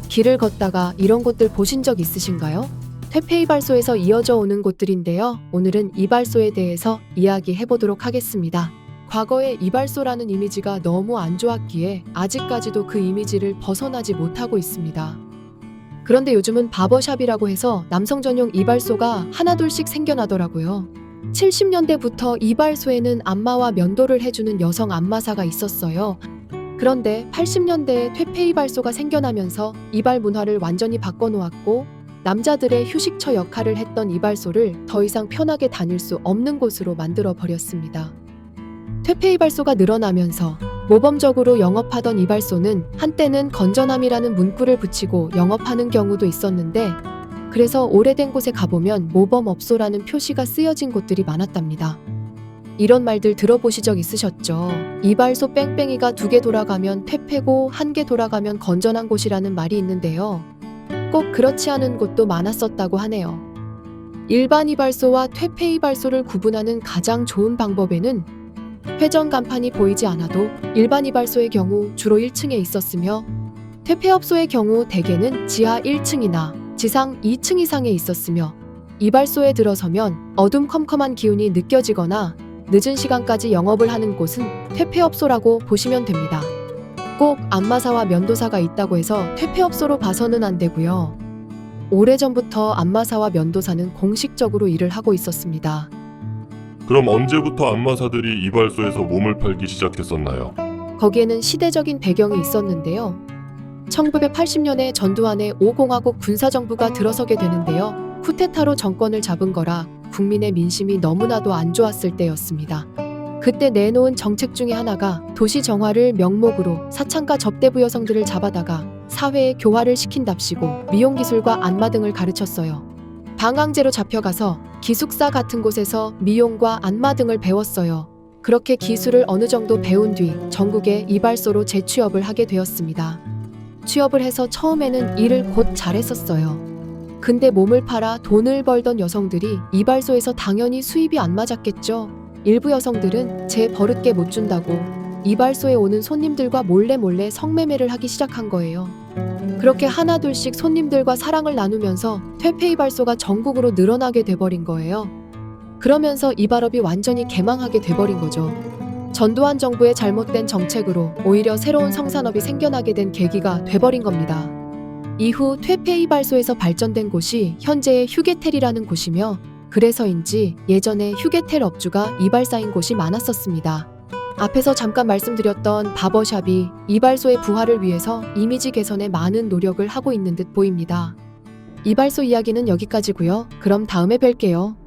길을 걷다가 이런 곳들 보신 적 있으신가요? 퇴폐이발소에서 이어져 오는 곳들인데요. 오늘은 이발소에 대해서 이야기해보도록 하겠습니다. 과거에 이발소라는 이미지가 너무 안 좋았기에 아직까지도 그 이미지를 벗어나지 못하고 있습니다. 그런데 요즘은 바버샵이라고 해서 남성 전용 이발소가 하나둘씩 생겨나더라고요. 70년대부터 이발소에는 안마와 면도를 해주는 여성 안마사가 있었어요. 그런데 80년대에 퇴폐이발소가 생겨나면서 이발 문화를 완전히 바꿔놓았고 남자들의 휴식처 역할을 했던 이발소를 더 이상 편하게 다닐 수 없는 곳으로 만들어 버렸습니다. 퇴폐이발소가 늘어나면서 모범적으로 영업하던 이발소는 한때는 건전함이라는 문구를 붙이고 영업하는 경우도 있었는데 그래서 오래된 곳에 가보면 모범업소라는 표시가 쓰여진 곳들이 많았답니다. 이런 말들 들어보신 적 있으셨죠? 이발소 뺑뺑이가 2개 돌아가면 퇴폐고 1개 돌아가면 건전한 곳이라는 말이 있는데요. 꼭 그렇지 않은 곳도 많았었다고 하네요. 일반 이발소와 퇴폐이발소를 구분하는 가장 좋은 방법에는 회전 간판이 보이지 않아도 일반 이발소의 경우 주로 1층에 있었으며 퇴폐업소의 경우 대개는 지하 1층이나 지상 2층 이상에 있었으며 이발소에 들어서면 어둠컴컴한 기운이 느껴지거나 늦은 시간까지 영업을 하는 곳은 퇴폐업소라고 보시면 됩니다. 꼭 안마사와 면도사가 있다고 해서 퇴폐업소로 봐서는 안 되고요. 오래전부터 안마사와 면도사는 공식적으로 일을 하고 있었습니다. 그럼 언제부터 안마사들이 이발소에서 몸을 팔기 시작했었나요? 거기에는 시대적인 배경이 있었는데요. 1980년에 전두환의 5공화국 군사정부가 들어서게 되는데요. 쿠데타로 정권을 잡은 거라 국민의 민심이 너무나도 안 좋았을 때였습니다. 그때 내놓은 정책 중에 하나가 도시 정화를 명목으로 사창가 접대부 여성들을 잡아다가 사회에 교화를 시킨답시고 미용기술과 안마 등을 가르쳤어요. 방황제로 잡혀가서 기숙사 같은 곳에서 미용과 안마 등을 배웠어요. 그렇게 기술을 어느 정도 배운 뒤 전국의 이발소로 재취업을 하게 되었습니다. 취업을 해서 처음에는 일을 곧 잘했었어요. 근데 몸을 팔아 돈을 벌던 여성들이 이발소에서 당연히 수입이 안 맞았겠죠. 일부 여성들은 제 버릇게 못 준다고 이발소에 오는 손님들과 몰래 성매매를 하기 시작한 거예요. 그렇게 하나둘씩 손님들과 사랑을 나누면서 퇴폐이발소가 전국으로 늘어나게 돼버린 거예요. 그러면서 이발업이 완전히 개망하게 돼버린 거죠. 전두환 정부의 잘못된 정책으로 오히려 새로운 성산업이 생겨나게 된 계기가 돼버린 겁니다. 이후 퇴폐이발소에서 발전된 곳이 현재의 휴게텔이라는 곳이며 그래서인지 예전에 휴게텔 업주가 이발사인 곳이 많았었습니다. 앞에서 잠깐 말씀드렸던 바버샵이 이발소의 부활을 위해서 이미지 개선에 많은 노력을 하고 있는 듯 보입니다. 이발소 이야기는 여기까지고요. 그럼 다음에 뵐게요.